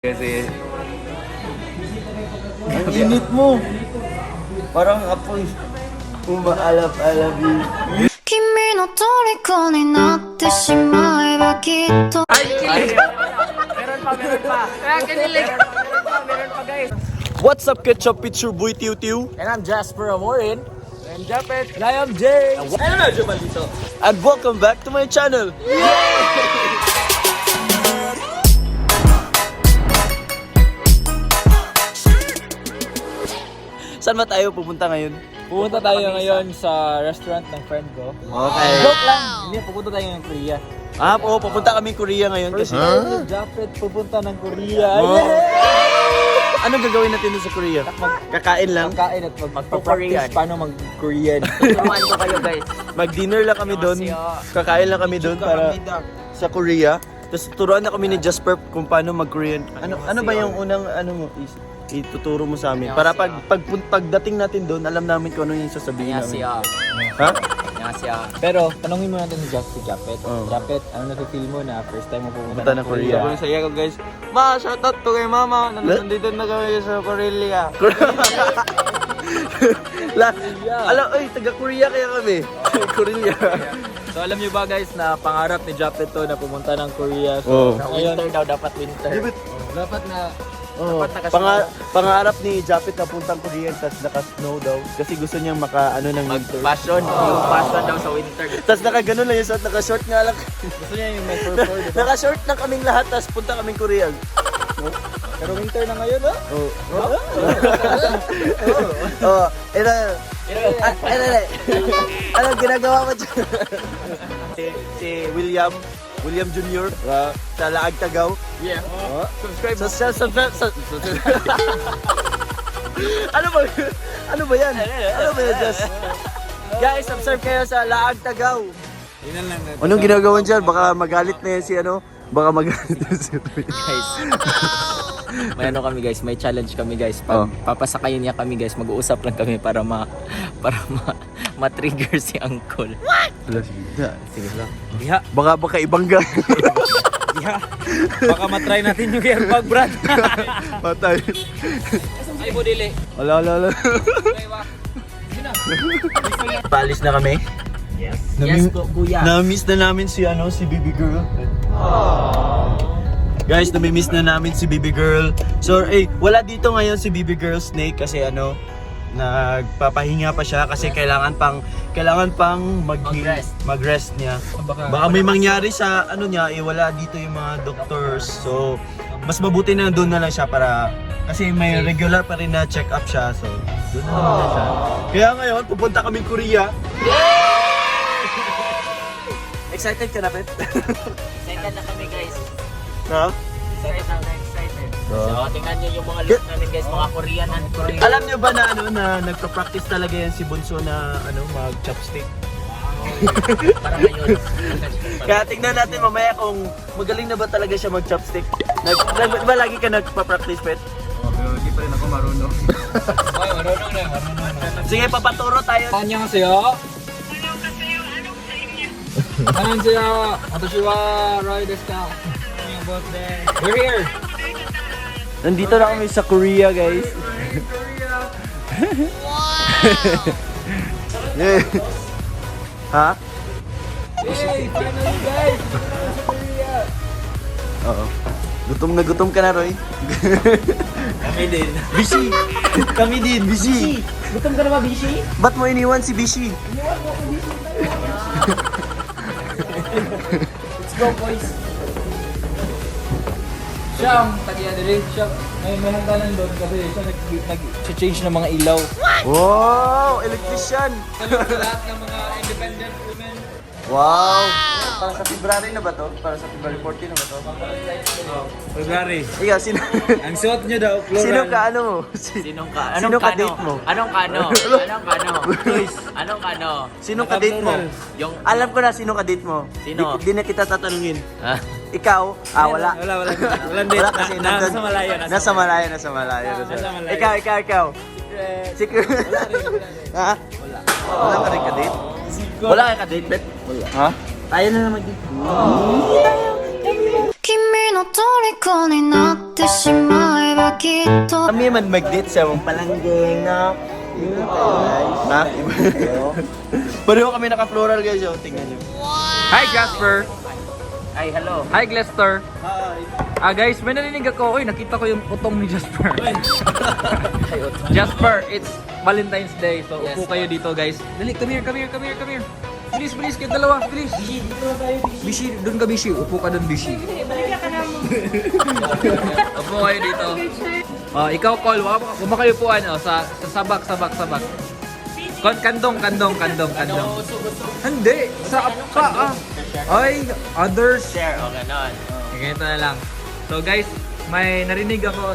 Kasi Ang init mo. Parang apoy. Umaalap-alap yun. 君の虜になってしまえばきっと meron pa. Kaya kinilig. Meron pa guys. What's up, Ketchup? It's your boy Tiu Tiu. And I'm Jasper Amorin. And Japet. And I am Jay. And welcome back to my channel. Saan ba tayo pupunta ngayon? Pupunta tayo ngayon sa restaurant ng friend ko. Okay. Joke lang! Hindi, pupunta tayo ng Korea. Oo, pupunta kami Korea ngayon kasi... Japet pupunta ng Korea. Oh. Anong gagawin natin dun sa Korea? Kakain lang? Magkain at magpa-practice paano mag-Korean. Turuan ko kayo guys. Mag-dinner lang kami doon. Kakain lang kami doon para sa Korea. Tapos turuan na kami ni Jasper kung paano mag-Korean. Ano ba yung unang mo ituturo mo sa amin? Para pagdating natin doon, alam namin kung ano yung sasabihin namin. Annyeonghaseyo. Ha? Annyeonghaseyo. Pero, tanongin mo natin si Japet. Oh. Japet, ano na-feel mo na first time mo pupunta Punta ng Korea? Sobrang saya ko guys. Ma, shoutout to kay mama. Nandito na kami sa Korea. Alam, taga Korea kaya kami. Korea. So alam niyo ba guys na pangarap ni Japet to na pumunta ng Korea. Oh. So ngayon, Winter daw, dapat winter. dapat na Oh, pangarap ni Japet na puntang Korea tapos naka-snow daw kasi gusto niyang ano ng winter. Passion. Yung passion daw sa winter. Tapos naka-ganun lang yung suot, naka-short nga lang. gusto niya yung may fur-fur, diba? Naka-short lang kaming lahat tapos punta kaming Korea. Pero winter na ngayon, ha? Oh. Oh, ano ginagawa mo dyan? si William Jr. Sa Laag Tagaw. Yeah. Subscribe. Ano ba yan? Ano ba yan, Jess? Guys, subscribe kayo sa Laag Tagaw. Inan lang natin. Anong ginagawa dyan? Baka magalit na yan si Baka magalit na si Guys. May ano kami guys, may challenge kami guys. Oh. Papasakayin niya kami guys. Mag-uusap lang kami para ma-trigger si Uncle. Sige lang. Diha. Baka ibangga. Diha. Baka matry natin yung airbag, Brad. Patay. Ay, budili. Wala. Paalis na kami. Yes. Yes, kuya. Na-miss na namin si Baby Girl. Guys, nami-miss na namin si Baby Girl. So, wala dito ngayon si Baby Girl Snake kasi nagpapahinga pa siya kasi kailangan pang mag-rest niya. Baka may mangyari sa niya, wala dito yung mga doctors. So, mas mabuti na doon na lang siya para kasi may regular pa rin na check-up siya. So, doon na lang siya. Kaya ngayon, pupunta kaming Korea. Excited ka na, Pet? Excited na kami guys. Ha? Excited. So, tingnan niyo yung mga look namin guys, mga Korean. Alam niyo ba na nagpa-practice talaga yan si Bunso na mag-chopstick? Para ngayon. Kaya tingnan natin mamaya kung magaling na ba talaga siya mag-chopstick. Ba lagi ka nagpa-practice, Pet? Pero hindi pa rin ako marunong. Ay, marunong na. Sige, papaturo tayo. Annyeonghaseyo. Annyeonghaseyo. Watashi wa Roy desu ka. We're here. Nandito na kami sa Korea, guys. Yeah. Ha? Hey, finally guys. Korea. Oo. Gutom ka na, Roy. Kami din. Bishi! Kami din, Bishi! Gutom ka na ba, Bishi? Ba't mo iniwan si Bishi? Let's go, boys. Siya ang tagiya din. Siya, may hangganan doon kasi siya nag-change ng mga ilaw. Wow! Electrician! Salut sa lahat ng mga independent women. Wow! Para sa February na ba to? Para sa February 14 na ba to? February. Ikaw, sino? Ang suot niyo daw, plural. Sino ka mo? Sinong ka? Sino ka-date mo? Anong kano? Anong kano? Sino ka-date mo? Yung Alam ko na sino ka-date mo. Sino? Di na kita tatanungin. Ah, Ikaw? Wala. Wala Wala kasi nasa malayo. Nasa malayo. Nasa malayo. Ikaw. Secret. Wala rin. Ha? Wala ka rin ka-date? Wala ka ka-date, Bet? Wala. Ha? Tayo na naman dito. 君のの虜になってしまえばきっと Kami man mag-date sa mong palangging na. Ha? Pareho kami naka-floral guys, oh. Tingnan nyo. Hi Jasper! Ay, hello. Hi Glester! Guys, may narinig ako. Uy, nakita ko yung utong ni Jasper. Jasper, it's Valentine's Day. So, upo kayo dito guys. Dali, come here. Bilis, kayo dalawa. Bilis. Bishi, doon ka Bishi. Upo ka doon Bishi. Upo kayo dito. Ikaw, Cole, huwag mo kayo upuan. Sa sabak. Kandong. Hindi, sa apa. Ay, others. Share, o ganon. Ganito na lang. So guys, may narinig ako,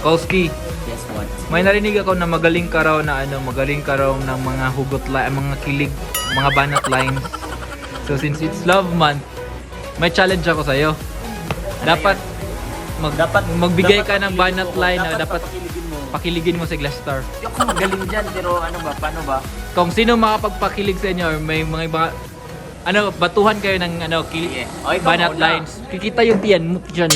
Kolski, Yes, what? may narinig ako na magaling ka raw ng mga hugot mga kilig, mga banat lines. So since it's love month, may challenge ako sa'yo. Dapat magbigay ka ng banat line na dapat pakiligin mo si Glestar. Yung ako magaling dyan, pero ano ba, paano ba? Kung sino makapagpakilig sa inyo or may mga iba, batuhan kayo ng Sige. Okay, banat ikaw muna. lines. Kikita yung tiyan mo dyan.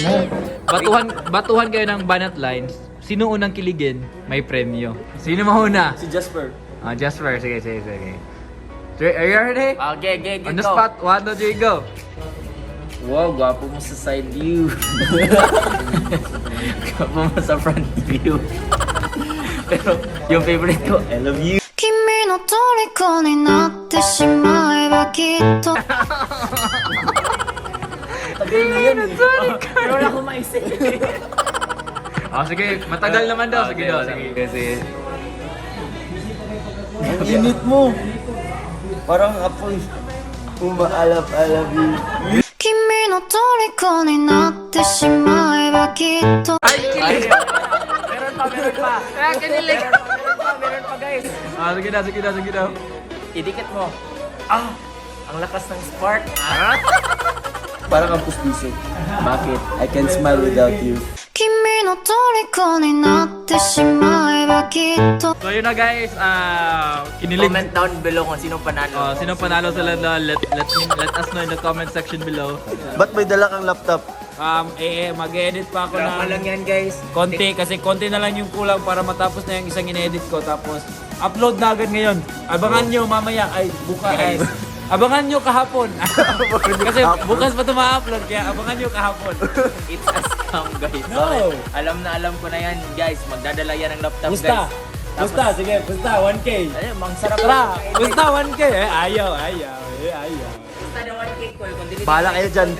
Batuhan kayo ng banat lines. Sino unang kiligin, may premyo. Sino mahuna? Si Jasper. Jasper. Sige. Are you ready? Okay, On the go. spot, 1, 2, 3, go. Wow, gwapo mo sa side view. Gwapo mo sa front view. Pero yung favorite ko, I love you. 君の虜になってしまえばきっと Tagal na yan eh. Pero wala akong maisip. Sige, matagal naman daw. Sige daw, sige. Kasi... Ang init mo. Parang apoy. Umaalap-alap yun. 君の虜になってしまえばきっと Ay, kilig! Meron pa. Kaya kinilig! Meron pa guys. Sige daw. Idikit mo. Ang lakas ng spark. Parang ang pustiso. Bakit? I can smile without you. 君の虜になってしまえばきっと So yun na guys, kinilig. Comment down below kung sino panalo. Sino panalo sa Lando, let us know in the comment section below. Ba't may dala kang laptop? Mag-edit pa ako Drama lang yan guys. konti na lang yung kulang para matapos na yung isang in-edit ko. Tapos, upload na agad ngayon. Abangan nyo mamaya, bukas. Abangan nyo kahapon. Kasi bukas pa ito ma-upload, kaya abangan nyo kahapon. It's a scam guys. No. Alam ko na yan guys. Magdadala yan ng laptop Pusta, guys. sige, 1K. Ayun, mang sarap. Pusta, 1K. Ayaw. Pusta na 1 cake ko. Kung dili- Bahala kayo dyan.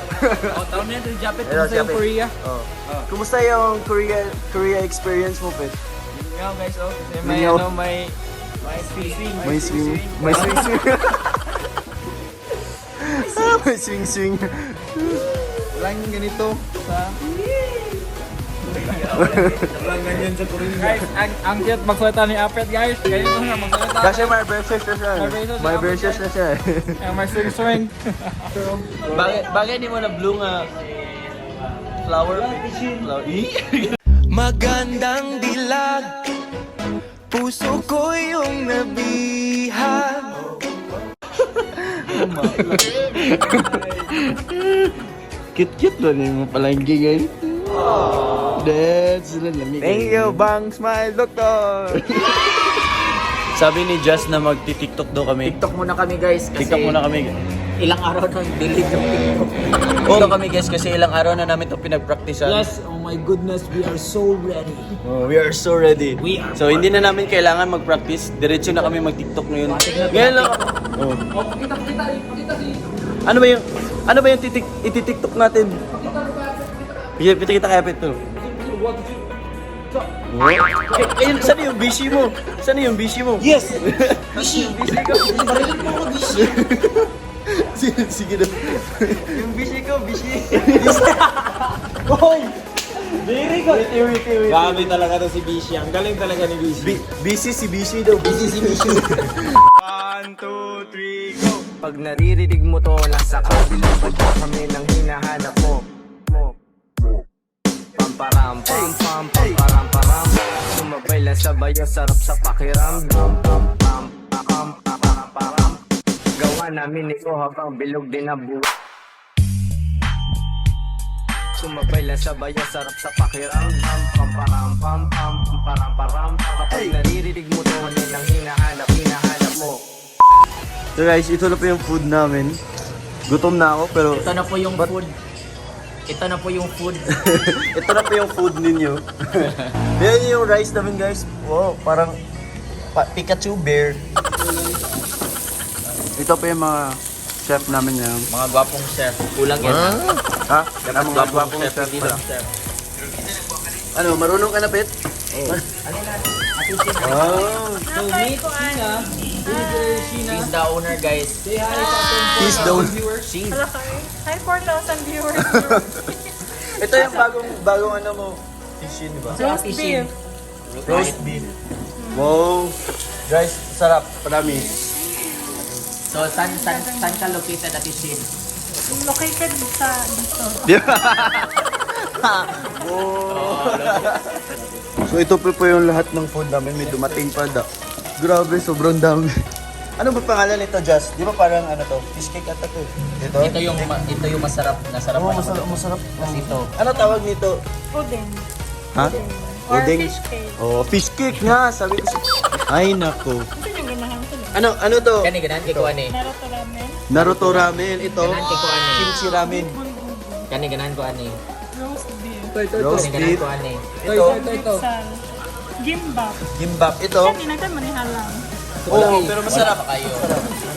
Taon na yan, Japet. Hello, Kumusta yung Japet. Korea? Oh. Kumusta yung Korea experience mo, Pet? Yan guys, kasi Mingaw. may May swing. May swing. May swing. Walang ganito sa... Walang ganyan sa Korea. Guys, ang cute magsalita ni Apet guys. Ganyan mo na magsalita. Kasi may versus na siya. May versus na siya. May swing. Bagay di mo na blue nga flower. Magandang dilag, puso ko yung nabihag. Cute doon yung palanggi guys. That's lamig. Thank you, Bang Smile Doctor. Sabi ni Jess na magti-TikTok daw kami. TikTok muna kami guys. Kasi TikTok muna kami. ilang araw nang delete yung TikTok. TikTok kami guys kasi ilang araw na namin ito pinagpraktisan. Yes, oh my goodness, we are so ready. Oh, we are so ready. We are So hindi na namin kailangan mag-practice. Diretso na kami mag-TikTok ngayon. Ngayon lang. Oh. Ano ba yung iti-TikTok natin? Kita kaya Pito. Ayun, saan yung bishi mo? Saan yung bishi mo? Yes! Bishi! Marinig mo ako, bishi! Sige na. Yung bishi ko, bishi! Hoy! Very good! Wait. Grabe talaga to si Bishi. Ang galing talaga ni Bishi. Busy si Bishi daw. Busy si Bishi. 1, 2, 3, go! Pag naririnig mo to, nasa kabilang badyo kami nang hinahanap mo. Pamparam, pamparam. Sumabay lang sa bayo, sarap sa pakiramdam. Param. Gawa namin ito habang bilog din ang buhay. Sumabay lang sabay ang sarap sa pakiramdam. Pamparam-pam, pamparam-param. Kapag naririnig mo to, yun ang hinahanap mo. So guys, ito na po yung food namin. Gutom na ako pero Ito na po yung food. Ito na po yung food. ito na po yung food ninyo. Yan yung rice namin guys. Wow, parang Pikachu bear. Ito po yung mga chef namin yan. Mga gwapong chef. Kulang yan. Ha? Yan ang mga gwapong chef Hindi pala. lang chef. Ano, marunong ka na, Pet? Oh. So, meet Sheena. She's the owner, guys. Say hi sa ating He's the one. She's Hi, 4,000 viewers. Ito yung bagong ano mo. Fishin, di ba? Roast beef. Roast beef. Wow. Guys, sarap. Promise. So, saan ka located at Shin? Located sa dito. So ito po yung lahat ng food namin. May dumating pa da. Grabe, sobrang dami. Ano ba pangalan nito, Jazz? Di ba parang ano to? Fish cake ata to. Ito? Ito yung masarap. Nasarap Oo, pa masarap, masarap. Tapos ito. Ano tawag nito? Pudding. Ha? Or Pudding? fish cake. Oh, fish cake nga. Sabi ko Ay, nako. Ito yung ganahan ko lang. Ano to? Kani ganan kay kuan eh. Naruto ramen. Naruto ramen. Ito. Ganan kay kuan eh. Kimchi ramen. Kani ganan kuan eh. Roast beef. Roast Kani ganan beef. kuan eh. Ito. Sal. Gimbap. Gimbap. Ito. Yan, inagdan mo ni halang. Oo, pero masarap. Pa kayo.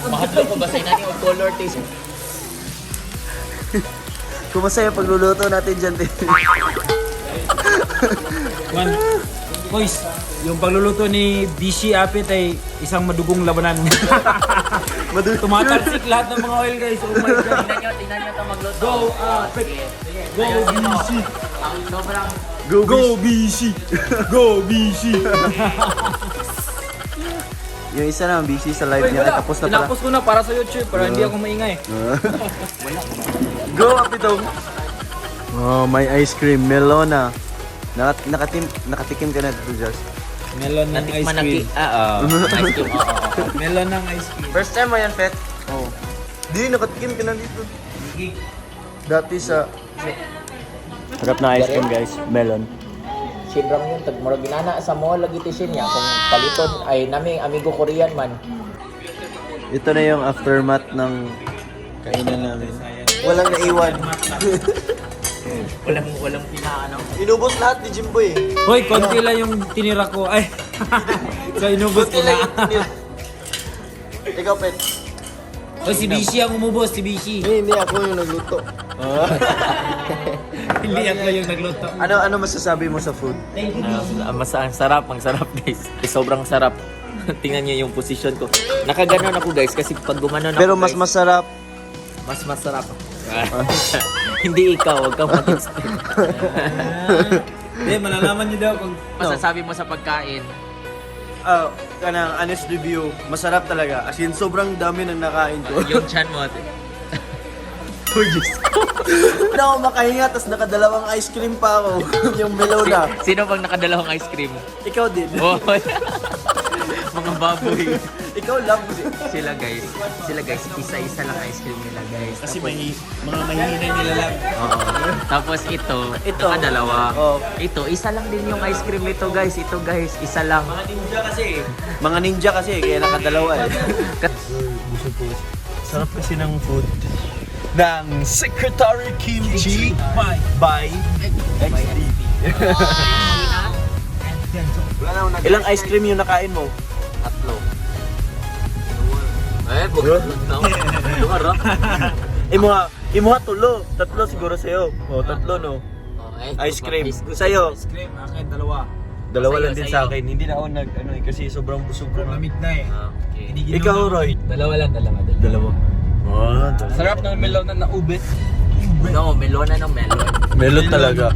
Mahadlo ko basay nani og color taste. Kumasaya pagluluto natin dyan. Man, boys, yung pagluluto ni Bishi Apit ay isang madugong labanan. Tumatalsik lahat ng mga oil guys. Oh my god. Tingnan nyo to magluto. Go, Sige. Go Bishi. Ang sobrang Go Bishi. Go Bishi. Yung isa na busy sa live niya. Tapos na pala. Tinapos ko na para sa YouTube para hindi ako maingay. Go, Apitong! Oh, may ice cream. Melona. Nakatikim ka na dito, Josh. Melon ng ice natikman cream. ice cream. Oo. Melon ng ice cream. First time mo yan, Pet? Oo. Di, nakatikim ka na dito. Dati sa... Harap na ice cream, guys. Melon. Shinram yun, tagmurag ginana sa mall lagi ti Shin niya. Kung paliton ay naming amigo Korean man. Ito na yung aftermath ng kainan namin. Walang naiwan. Walang pinaano. Inubos lahat ni Jimboy. Hoy, konti lang yung tinira ko. Ay. So inubos ko na. Ikaw, Pet. Hoy, si Bishi ang umubos, si Bishi. Hindi ako yung nagluto. Hindi ako yung nagluto. Ano masasabi mo sa food? Ang sarap guys. Sobrang sarap. Tingnan niyo yung position ko. Nakaganon ako guys kasi pag gumanon ako Pero mas guys, masarap. mas masarap. Hindi ikaw, wag kang mag-explain. Hindi, malalaman niyo daw kung... Masasabi mo sa pagkain. Kanang honest review, masarap talaga. As in, sobrang dami ng nakain ko. Yung chan mo. Hindi ako makahinga, tapos nakadalawang ice cream pa ako. Yung melona. Sino bang nakadalawang ice cream? Ikaw din. Oh. Mga baboy. Ikaw lang. Sila guys, isa-isa lang ice cream nila guys. Kasi mga mahihinay nila lang. Oo. Tapos ito, nakadalawa. Oo. Ito, isa lang din yung ice cream nito guys. Ito guys, isa lang. Mga ninja kasi, kaya nakadalawa eh. Sarap kasi ng food ng Secretary Kimchi by XD. Ilang ice cream yung nakain mo? Tatlo. Eh, bugod na. Lumaro. Imuha tulo. Tatlo siguro sa'yo. O, tatlo no. Ice cream. Sa'yo? Ice cream, akin, dalawa. Dalawa lang din Sa'yo. sa akin. Hindi na ako kasi sobrang busog ko. Lamig na eh. Okay. Ikaw, Roy? Dalawa. Dalawa. Oh, Sarap ng melon na ube. No, melona ng melon. melon talaga.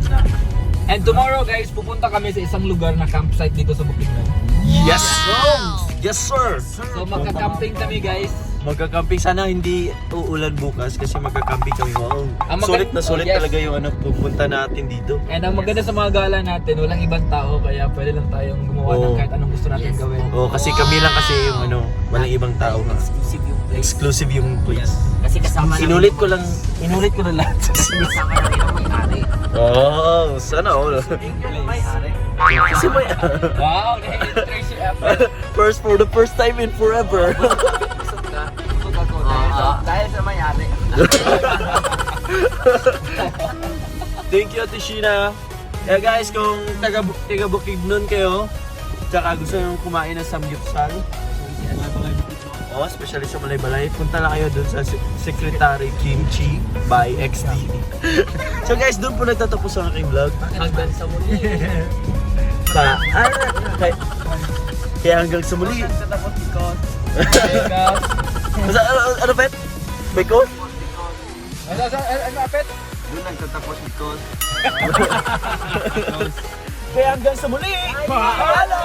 And tomorrow guys, pupunta kami sa isang lugar na campsite dito sa Bukidnon. Yes! Yes, sir! So magka-camping kami guys. Magka-camping. Sana hindi uulan bukas kasi magka-camping kami. Wow. Ang Sulit na sulit yes. talaga yung pupunta natin dito. And ang maganda sa mga gala natin, walang ibang tao kaya pwede lang tayong gumawa ng Oo. kahit anong gusto natin gawin. Oh, kasi kami lang kasi yung walang ibang tao. Exclusive yung place. Exclusive yung place. Kasi kasama namin Inulit ko lang lahat. kasama namin ang may-ari. Oh, sana all. Kasi may Wow, na-interest yung effort. for the first time in forever. Dahil sa mayari. Thank you, Ate Sheena. Yeah guys, kung taga Bukidnon kayo, tsaka gusto nyo kumain ng samgyupsal, especially sa Malaybalay, punta lang kayo dun sa Secretary Kimchi by XD. So guys, dun po nagtatapos ang aking vlog. Hanggang sa muli. Kaya hanggang sa muli. Sa tapos because. Hey guys. Ano, Pet? Bacon? Ano, Apet? Doon nagtatapos because Kaya hanggang sa muli! Paalam!